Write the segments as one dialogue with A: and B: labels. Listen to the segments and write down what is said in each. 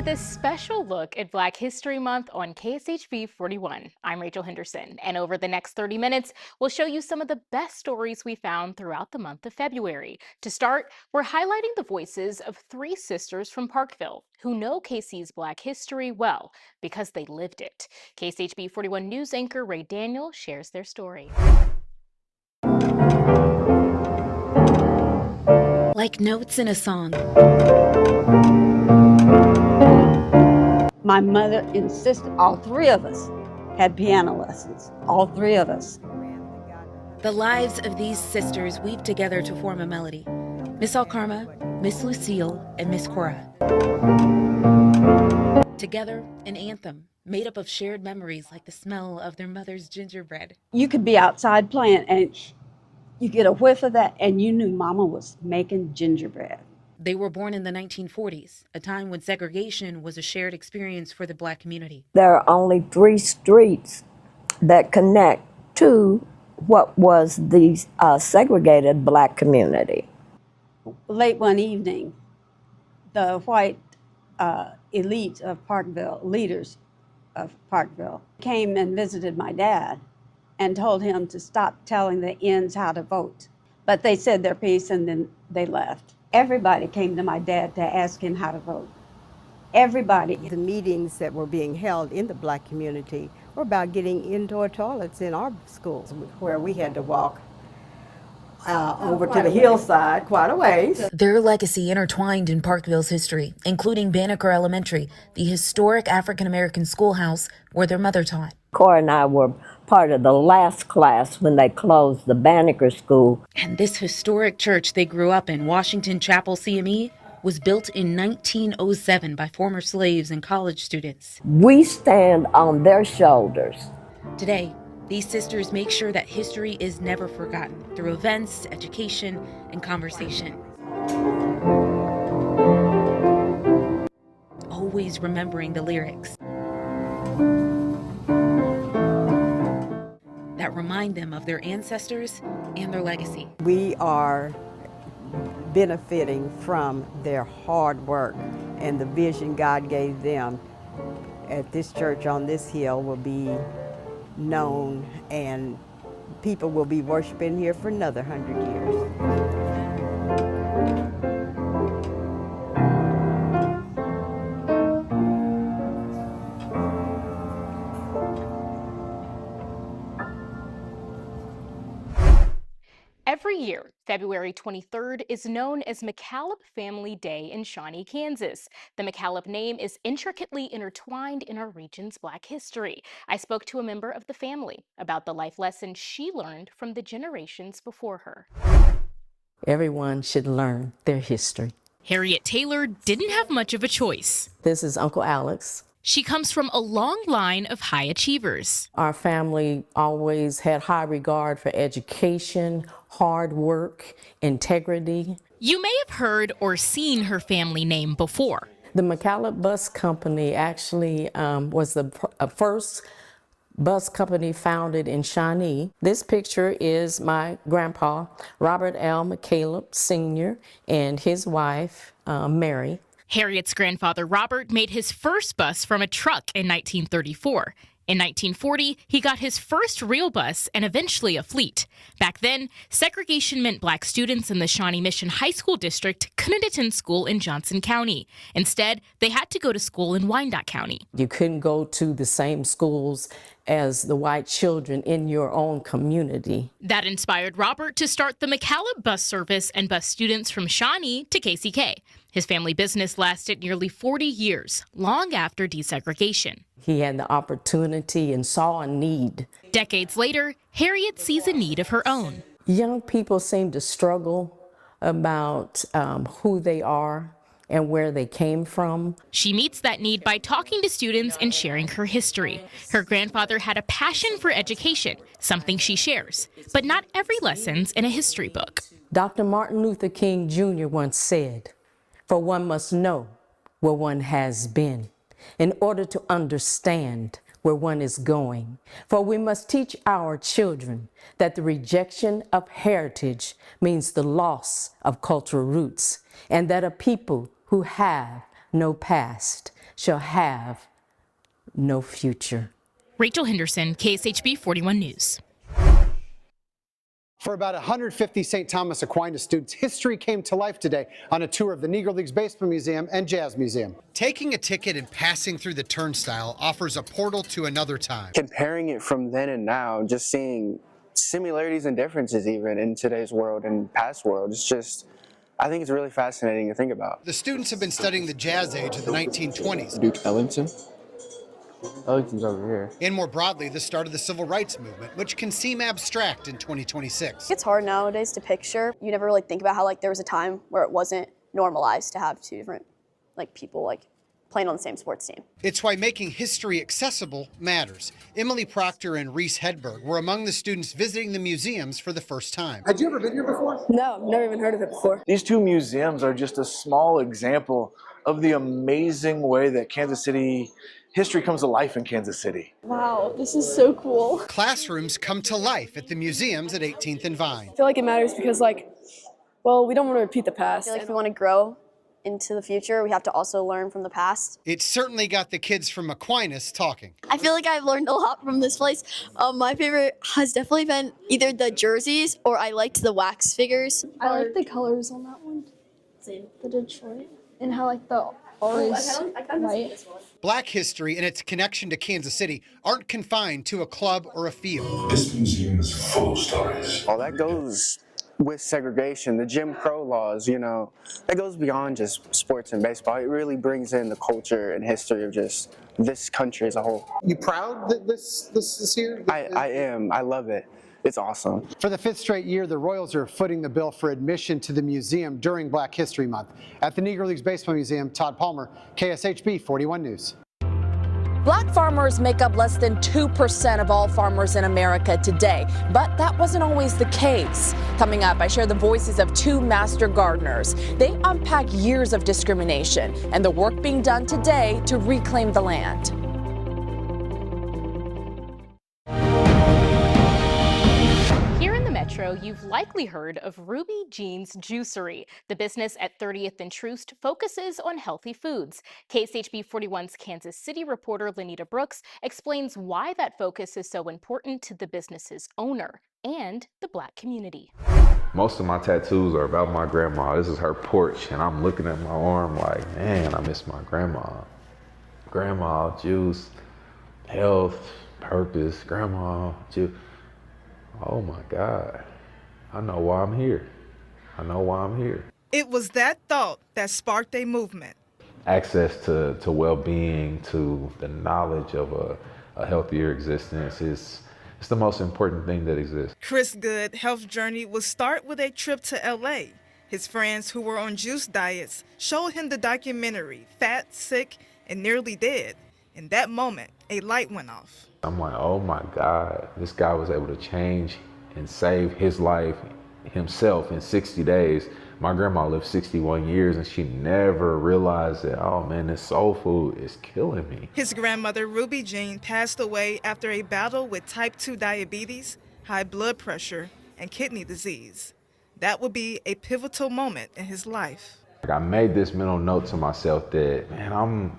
A: with a special look at Black History Month on KSHB 41. I'm Rachel Henderson, and over the next 30 minutes, we'll show you some of the best stories we found throughout the month of February. To start, we're highlighting the voices of three sisters from Parkville who know KC's Black history well because they lived it. KSHB 41 news anchor Ray Daniel shares their story.
B: Like notes in a song.
C: My mother insisted all three of us had piano lessons, all three of us.
B: The lives of these sisters weave together to form a melody. Miss Alkarma, Miss Lucille, and Miss Cora. Together, an anthem made up of shared memories like the smell of their mother's gingerbread.
C: You could be outside playing and you get a whiff of that and you knew Mama was making gingerbread.
B: They were born in the 1940s, a time when segregation was a shared experience for the Black community.
D: There are only 3 streets that connect to what was the segregated Black community.
C: Late one evening, the white elite of Parkville, leaders of Parkville, came and visited my dad and told him to stop telling the ends how to vote. But they said their piece and then they left. Everybody came to my dad to ask him how to vote. Everybody.
E: The meetings that were being held in the Black community were about getting indoor toilets in our schools, where we had to walk over to the hillside quite a ways.
B: Their legacy intertwined in Parkville's history, including Banneker Elementary, the historic African-American schoolhouse where their mother taught.
D: Cora and I were part of the last class when they closed the Banneker School.
B: And this historic church they grew up in, Washington Chapel CME, was built in 1907 by former slaves and college students.
D: We stand on their shoulders.
B: Today, these sisters make sure that history is never forgotten through events, education, and conversation. Always remembering the lyrics that remind them of their ancestors and their legacy.
E: We are benefiting from their hard work and the vision God gave them. At this church on this hill will be known, and people will be worshiping here for another 100 years.
A: Every year, February 23rd is known as McCallop Family Day in Shawnee, Kansas. The McCallop name is intricately intertwined in our region's Black history. I spoke to a member of the family about the life lessons she learned from the generations before her.
F: Everyone should learn their history.
A: Harriet Taylor didn't have much of a choice.
F: This is Uncle Alex.
A: She comes from a long line of high achievers.
F: Our family always had high regard for education, hard work, integrity.
A: You may have heard or seen her family name before.
F: The McCallop Bus Company actually was the first bus company founded in Shawnee. This picture is my grandpa, Robert L. McCallop Sr., and his wife, Mary.
A: Harriet's grandfather, Robert, made his first bus from a truck in 1934. In 1940, he got his first real bus and eventually a fleet. Back then, segregation meant Black students in the Shawnee Mission High School District couldn't attend school in Johnson County. Instead, they had to go to school in Wyandotte County.
F: You couldn't go to the same schools as the white children in your own community.
A: That inspired Robert to start the McCallop bus service and bus students from Shawnee to KCK. His family business lasted nearly 40 years, long after desegregation.
F: He had the opportunity and saw a need.
A: Decades later, Harriet sees a need of her own.
F: Young people seem to struggle about who they are and where they came from.
A: She meets that need by talking to students and sharing her history. Her grandfather had a passion for education, something she shares, but not every lesson's in a history book.
F: Dr. Martin Luther King Jr. once said, "For one must know where one has been in order to understand where one is going. For we must teach our children that the rejection of heritage means the loss of cultural roots, and that a people who have no past shall have no future.
A: Rachel Henderson, KSHB 41 News.
G: For about 150 St. Thomas Aquinas students, history came to life today on a tour of the Negro Leagues Baseball Museum and Jazz Museum. Taking a ticket and passing through the turnstile offers a portal to another time.
H: Comparing it from then and now, just seeing similarities and differences even in today's world and past world, it's just, I think it's really fascinating to think about.
G: The students have been studying the jazz age of the 1920s.
H: Duke Ellington. Ellington's over here.
G: And more broadly, the start of the civil rights movement, which can seem abstract in 2026.
I: It's hard nowadays to picture. You never really think about how there was a time where it wasn't normalized to have two different people playing on the same sports team.
G: It's why making history accessible matters. Emily Proctor and Reese Hedberg were among the students visiting the museums for the first time. Had you ever been here before?
I: No, never even heard of it before.
J: These two museums are just a small example of the amazing way that Kansas City history comes to life in Kansas City.
I: Wow, this is so cool.
G: Classrooms come to life at the museums at 18th and Vine.
I: I feel like it matters because we don't want to repeat the past. I feel like if we want to grow into the future, we have to also learn from the past.
G: It certainly got the kids from Aquinas talking.
I: I feel like I've learned a lot from this place. My favorite has definitely been either the jerseys or I liked the wax figures.
K: I like the colors on that one. Same. The Detroit. And how the R is white.
G: Black history and its connection to Kansas City aren't confined to a club or a field.
L: This museum is full of stories.
H: All that goes with segregation, the Jim Crow laws, that goes beyond just sports and baseball. It really brings in the culture and history of just this country as a whole.
G: You proud that this is here?
H: I am. I love it. It's awesome.
G: For the 5th straight year, the Royals are footing the bill for admission to the museum during Black History Month. At the Negro Leagues Baseball Museum, Todd Palmer, KSHB 41 News.
B: Black farmers make up less than 2% of all farmers in America today, but that wasn't always the case. Coming up, I share the voices of 2 master gardeners. They unpack years of discrimination and the work being done today to reclaim the land.
A: You've likely heard of Ruby Jean's Juicery. The business at 30th and Troost focuses on healthy foods. KSHB 41's Kansas City reporter Lenita Brooks explains why that focus is so important to the business's owner and the Black community.
M: Most of my tattoos are about my grandma. This is her porch, and I'm looking at my arm like, man, I miss my grandma. Grandma, juice, health, purpose, grandma, juice. Oh my God, I know why I'm here. I know why I'm here.
N: It was that thought that sparked a movement.
M: Access to well-being, to the knowledge of a healthier existence it's the most important thing that exists.
N: Chris Good's health journey would start with a trip to LA. His friends who were on juice diets showed him the documentary, Fat, Sick, and Nearly Dead. In that moment, a light went off.
M: I'm like, oh my God, this guy was able to change and save his life himself in 60 days. My grandma lived 61 years and she never realized that, oh man, this soul food is killing me.
N: His grandmother, Ruby Jean, passed away after a battle with type 2 diabetes, high blood pressure, and kidney disease. That would be a pivotal moment in his life.
M: I made this mental note to myself that, man,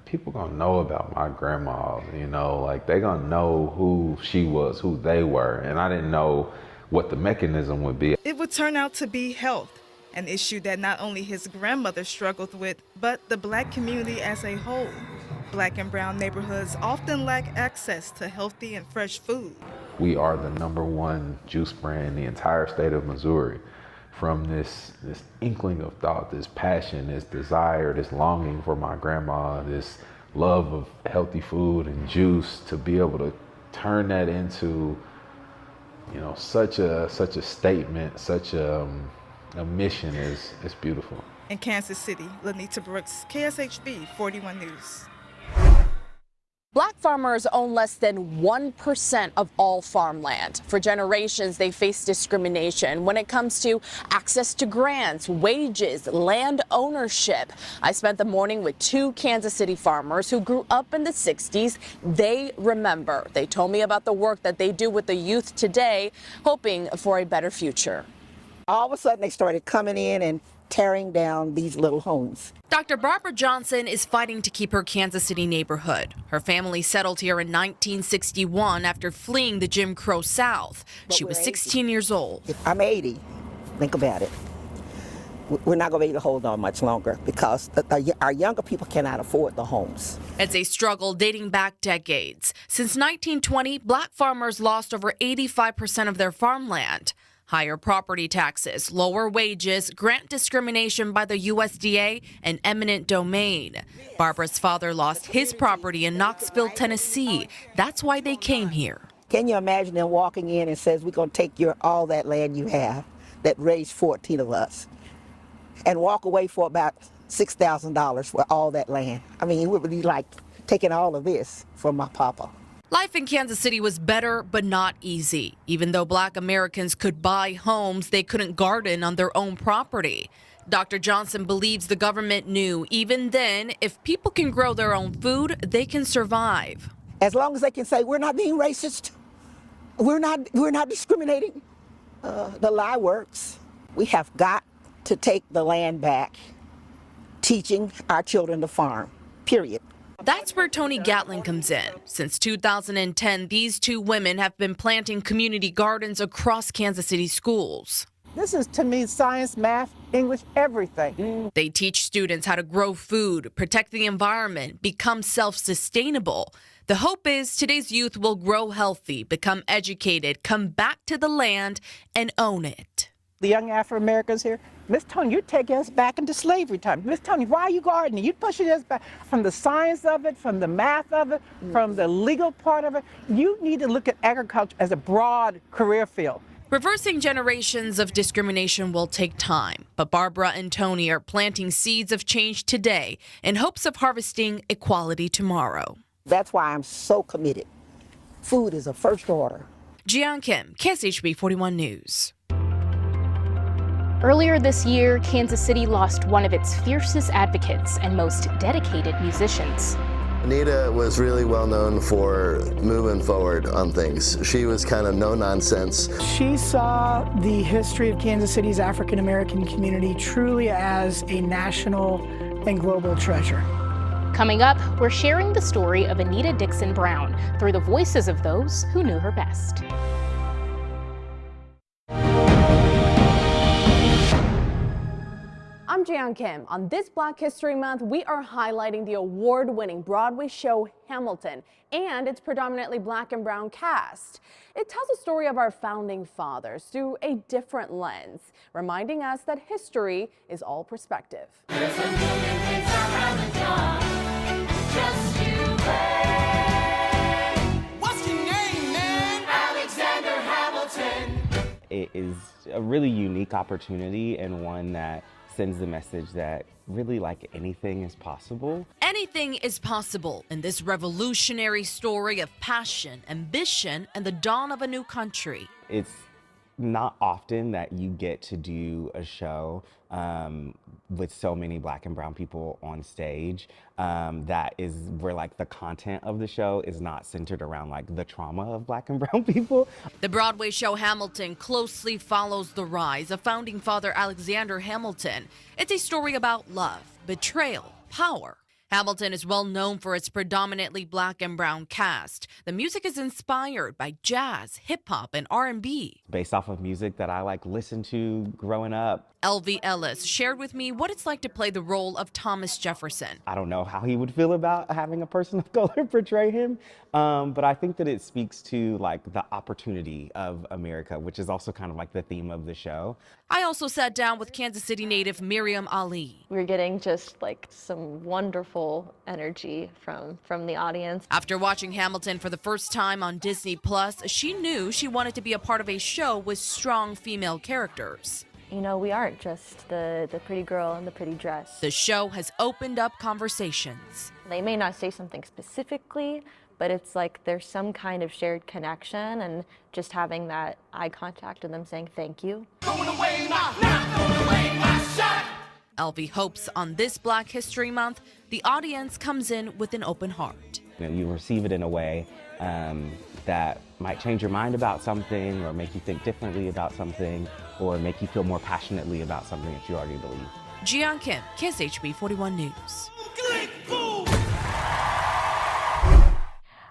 M: people gonna know about my grandma, they gonna know who she was, who they were, and I didn't know what the mechanism would be.
N: It would turn out to be health, an issue that not only his grandmother struggled with, but the Black community as a whole. Black and brown neighborhoods often lack access to healthy and fresh food.
M: We are the #1 juice brand in the entire state of Missouri. From this inkling of thought, this passion, this desire, this longing for my grandma, this love of healthy food and juice, to be able to turn that into, such a statement, such a mission is beautiful.
N: In Kansas City, Lenita Brooks, KSHB 41 News.
B: Black farmers own less than 1% of all farmland. For generations, they face discrimination when it comes to access to grants, wages, land ownership. I spent the morning with 2 Kansas City farmers who grew up in the 60s. They remember. They told me about the work that they do with the youth today, hoping for a better future.
O: All of a sudden, they started coming in and tearing down these little homes.
P: Dr. Barbara Johnson is fighting to keep her Kansas City neighborhood. Her family settled here in 1961 after fleeing the Jim Crow South. She was 16 years old.
O: If I'm 80, think about it. We're not going to be able to hold on much longer because our younger people cannot afford the homes.
P: It's a struggle dating back decades. Since 1920, black farmers lost over 85% of their farmland. Higher property taxes, lower wages, grant discrimination by the USDA, and eminent domain. Barbara's father lost his property in Knoxville, Tennessee. That's why they came here.
O: Can you imagine them walking in and says, we're going to take all that land you have that raised 14 of us and walk away for about $6,000 for all that land? I mean, it would be like taking all of this from my papa.
P: Life in Kansas City was better, but not easy. Even though black Americans could buy homes, they couldn't garden on their own property. Dr. Johnson believes the government knew even then, if people can grow their own food, they can survive.
O: As long as they can say, we're not being racist, we're not discriminating, the lie works. We have got to take the land back, teaching our children to farm, period.
P: That's where Tony Gatlin comes in. Since 2010, these two women have been planting community gardens across Kansas City schools.
Q: This is, to me, science, math, English, everything.
P: They teach students how to grow food, protect the environment, become self-sustainable. The hope is today's youth will grow healthy, become educated, come back to the land, and own it.
Q: The young Afro-Americans here, Miss Tony, you're taking us back into slavery time. Miss Tony, why are you gardening? You're pushing us back from the science of it, from the math of it, from the legal part of it. You need to look at agriculture as a broad career field.
P: Reversing generations of discrimination will take time, but Barbara and Tony are planting seeds of change today in hopes of harvesting equality tomorrow.
O: That's why I'm so committed. Food is a first order.
P: Jian Kim, KSHB 41 News.
A: Earlier this year, Kansas City lost one of its fiercest advocates and most dedicated musicians.
R: Anita was really well known for moving forward on things. She was kind of no nonsense.
S: She saw the history of Kansas City's African American community truly as a national and global treasure.
A: Coming up, we're sharing the story of Anita Dixon Brown through the voices of those who knew her best.
B: I'm Jian Kim. On this Black History Month, we are highlighting the award-winning Broadway show Hamilton and its predominantly black and brown cast. It tells the story of our founding fathers through a different lens, reminding us that history is all perspective.
T: There's a million things I haven't done, just you wait. What's your name, man? Alexander Hamilton.
U: It is a really unique opportunity and one that sends the message that really, like, anything is possible.
P: Anything is possible in this revolutionary story of passion, ambition, and the dawn of a new country.
U: It's not often that you get to do a show with so many black and brown people on stage that is where, like, the content of the show is not centered around, like, the trauma of black and brown people.
P: The Broadway show Hamilton closely follows the rise of founding father Alexander Hamilton. It's a story about love, betrayal, power. Hamilton is well known for its predominantly black and brown cast. The music is inspired by jazz, hip-hop, and R&B.
U: Based off of music that I, like, listened to growing up.
P: L.V. Ellis shared with me what it's like to play the role of Thomas Jefferson.
U: I don't know how he would feel about having a person of color portray him, but I think that it speaks to, like, the opportunity of America, which is also kind of like the theme of the show.
P: I also sat down with Kansas City native Miriam Ali.
V: We're getting just like some wonderful energy from the audience.
P: After watching Hamilton for the first time on Disney Plus, she knew she wanted to be a part of a show with strong female characters.
V: You know, we aren't just the pretty girl in the pretty dress.
P: The show has opened up conversations.
V: They may not say something specifically, but it's like there's some kind of shared connection, and just having that eye contact and them saying thank you.
P: LV hopes on this Black History Month, the audience comes in with an open heart.
U: You receive it in a way that might change your mind about something or make you think differently about something or make you feel more passionately about something that you already believe.
P: Jian Kim, KSHB 41 News.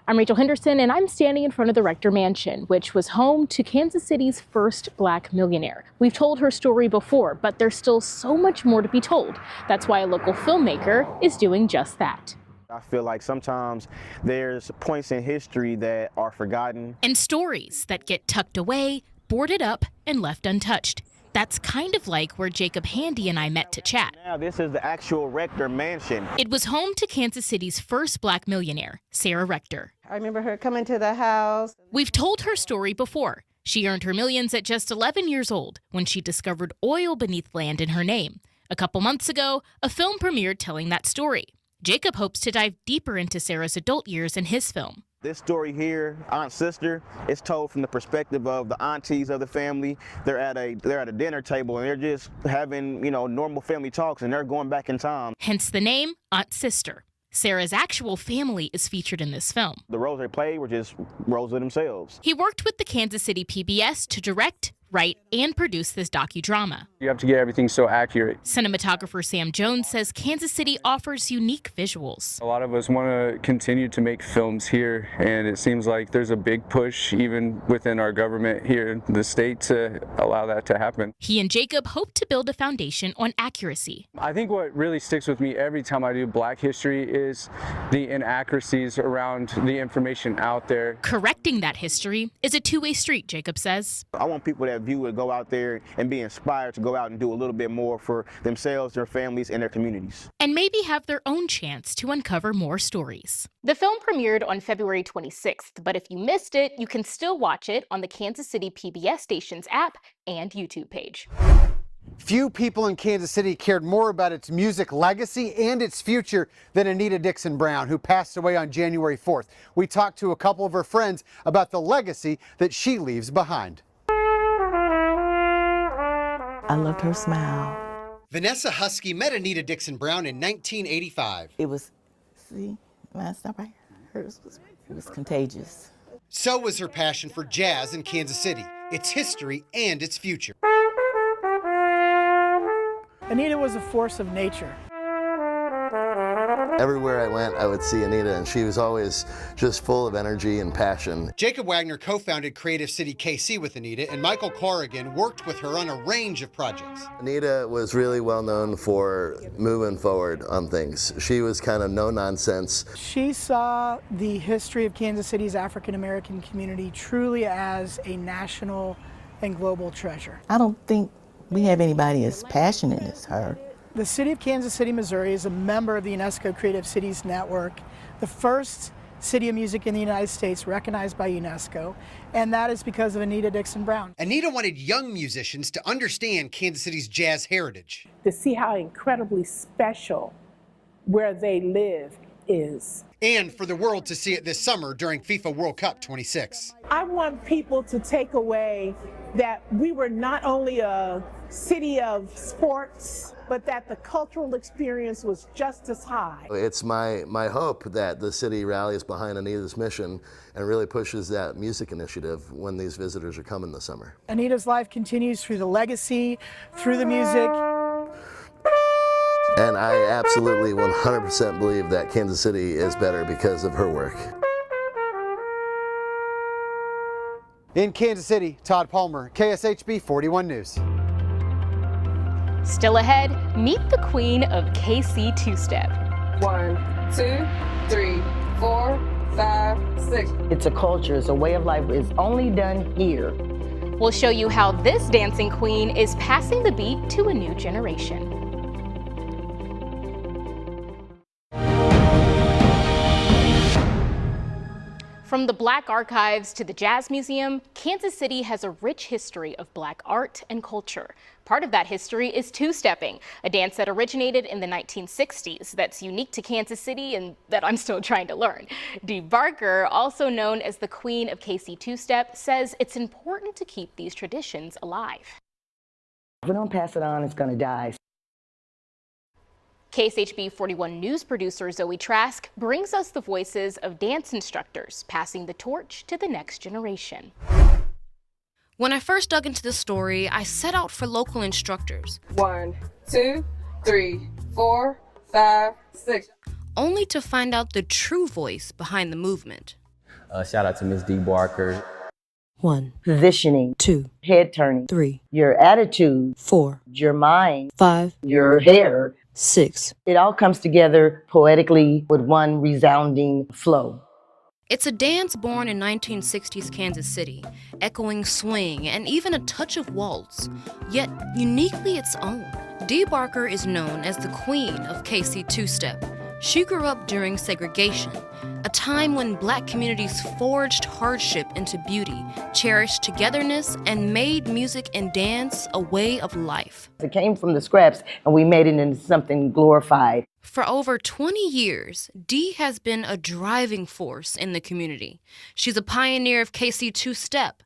A: I'm Rachel Henderson, and I'm standing in front of the Rector Mansion, which was home to Kansas City's first Black millionaire. We've told her story before, but there's still so much more to be told. That's why a local filmmaker is doing just that.
C: I feel like sometimes there's points in history that are forgotten.
A: And stories that get tucked away, boarded up, and left untouched. That's kind of like where Jacob Handy and I met to chat.
C: Now this is the actual Rector Mansion.
A: It was home to Kansas City's first Black millionaire, Sarah Rector.
D: I remember her coming to the house.
A: We've told her story before. She earned her millions at just 11 years old when she discovered oil beneath land in her name. A couple months ago, a film premiered telling that story. Jacob hopes to dive deeper into Sarah's adult years in his film.
C: This story here, Aunt Sister, is told from the perspective of the aunties of the family. They're at a dinner table and they're just having, normal family talks, and they're going back in time.
A: Hence the name Aunt Sister. Sarah's actual family is featured in this film.
C: The roles they played were just roles of themselves.
A: He worked with the Kansas City PBS to direct, write, and produce this docudrama.
W: You have to get everything so accurate.
A: Cinematographer Sam Jones says Kansas City offers unique visuals.
W: A lot of us want to continue to make films here, and it seems like there's a big push even within our government here in the state to allow that to happen.
A: He and Jacob hope to build a foundation on accuracy.
W: I think what really sticks with me every time I do Black history is the inaccuracies around the information out there.
A: Correcting that history is a two-way street, Jacob says.
C: I want people that view it go out there and be inspired to go out and do a little bit more for themselves, their families, and their communities.
A: And maybe have their own chance to uncover more stories. The film premiered on February 26th, but if you missed it, you can still watch it on the Kansas City PBS station's app and YouTube page.
G: Few people in Kansas City cared more about its music legacy and its future than Anita Dixon Brown, who passed away on January 4th. We talked to a couple of her friends about the legacy that she leaves behind.
X: I loved her smile.
G: Vanessa Husky met Anita Dixon Brown in 1985.
X: It was, see, man, stop right here. It was contagious.
G: So was her passion for jazz in Kansas City, its history and its future.
S: Anita was a force of nature.
R: Everywhere I went, I would see Anita, and she was always just full of energy and passion.
G: Jacob Wagner co-founded Creative City KC with Anita, and Michael Corrigan worked with her on a range of projects.
R: Anita was really well known for moving forward on things. She was kind of no nonsense.
S: She saw the history of Kansas City's African American community truly as a national and global treasure.
X: I don't think we have anybody as passionate as her.
S: The city of Kansas City, Missouri is a member of the UNESCO Creative Cities Network, the first city of music in the United States recognized by UNESCO, and that is because of Anita Dixon Brown.
G: Anita wanted young musicians to understand Kansas City's jazz heritage.
Y: To see how incredibly special where they live is.
G: And for the world to see it this summer during FIFA World Cup 26.
Y: I want people to take away that we were not only a city of sports, but that the cultural experience was just as high.
R: It's my hope that the city rallies behind Anita's mission and really pushes that music initiative when these visitors are coming this summer.
S: Anita's life continues through the legacy, through the music.
R: And I absolutely 100% believe that Kansas City is better because of her work.
G: In Kansas City, Todd Palmer, KSHB 41 News.
A: Still ahead, meet the queen of KC two-step.
Z: 1, 2, 3, 4, 5, 6.
O: It's a culture, it's a way of life. It's only done here.
A: We'll show you how this dancing queen is passing the beat to a new generation. From the Black Archives to the Jazz Museum, Kansas City has a rich history of Black art and culture. Part of that history is two-stepping, a dance that originated in the 1960s that's unique to Kansas City and that I'm still trying to learn. Dee Barker, also known as the Queen of KC Two-Step, says it's important to keep these traditions alive.
O: If we don't pass it on, it's going to die.
A: KSHB 41 news producer Zoe Trask brings us the voices of dance instructors passing the torch to the next generation.
P: When I first dug into the story, I set out for local instructors.
Z: 1, 2, 3, 4, 5, 6.
P: Only to find out the true voice behind the movement.
E: Shout out to Ms. D. Barker.
F: 1. Positioning. 2. Head turning. 3. Your attitude. 4. Your mind. 5. Your hair. 6. It all comes together poetically with one resounding flow.
P: It's a dance born in 1960s Kansas City, echoing swing and even a touch of waltz, yet uniquely its own. Dee Barker is known as the queen of KC two-step. She grew up during segregation, a time when Black communities forged hardship into beauty, cherished togetherness, and made music and dance a way of life.
F: It came from the scraps and we made it into something glorified.
P: For over 20 years, Dee has been a driving force in the community. She's a pioneer of KC two-step,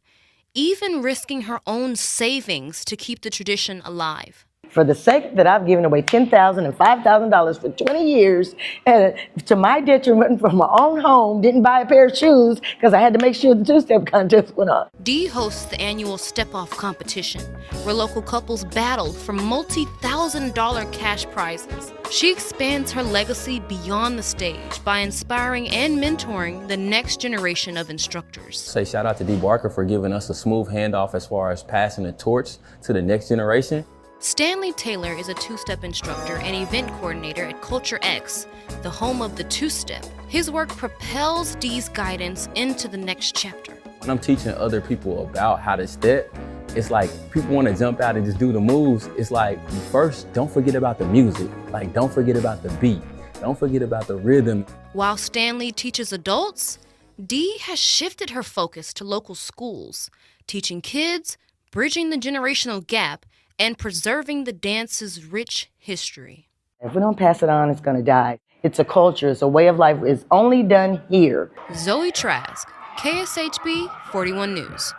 P: even risking her own savings to keep the tradition alive.
F: For the sake that I've given away $10,000 and $5,000 for 20 years, and to my detriment from my own home, didn't buy a pair of shoes because I had to make sure the two-step contest went on.
P: Dee hosts the annual Step-Off competition, where local couples battle for multi-$1,000 cash prizes. She expands her legacy beyond the stage by inspiring and mentoring the next generation of instructors.
E: Say shout out to D. Barker for giving us a smooth handoff as far as passing the torch to the next generation.
P: Stanley Taylor is a two-step instructor and event coordinator at Culture X, the home of the two-step. His work propels Dee's guidance into the next chapter.
E: When I'm teaching other people about how to step, it's like people want to jump out and just do the moves. It's like, first, don't forget about the music. Like, don't forget about the beat. Don't forget about the rhythm.
P: While Stanley teaches adults, Dee has shifted her focus to local schools, teaching kids, bridging the generational gap, and preserving the dance's rich history.
F: If we don't pass it on, it's going to die. It's a culture, it's a way of life. It's only done here.
P: Zoe Trask, KSHB 41 News.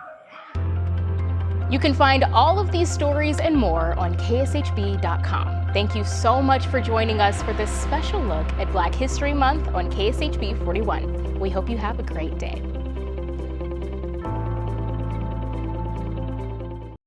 A: You can find all of these stories and more on kshb.com. Thank you so much for joining us for this special look at Black History Month on KSHB 41. We hope you have a great day.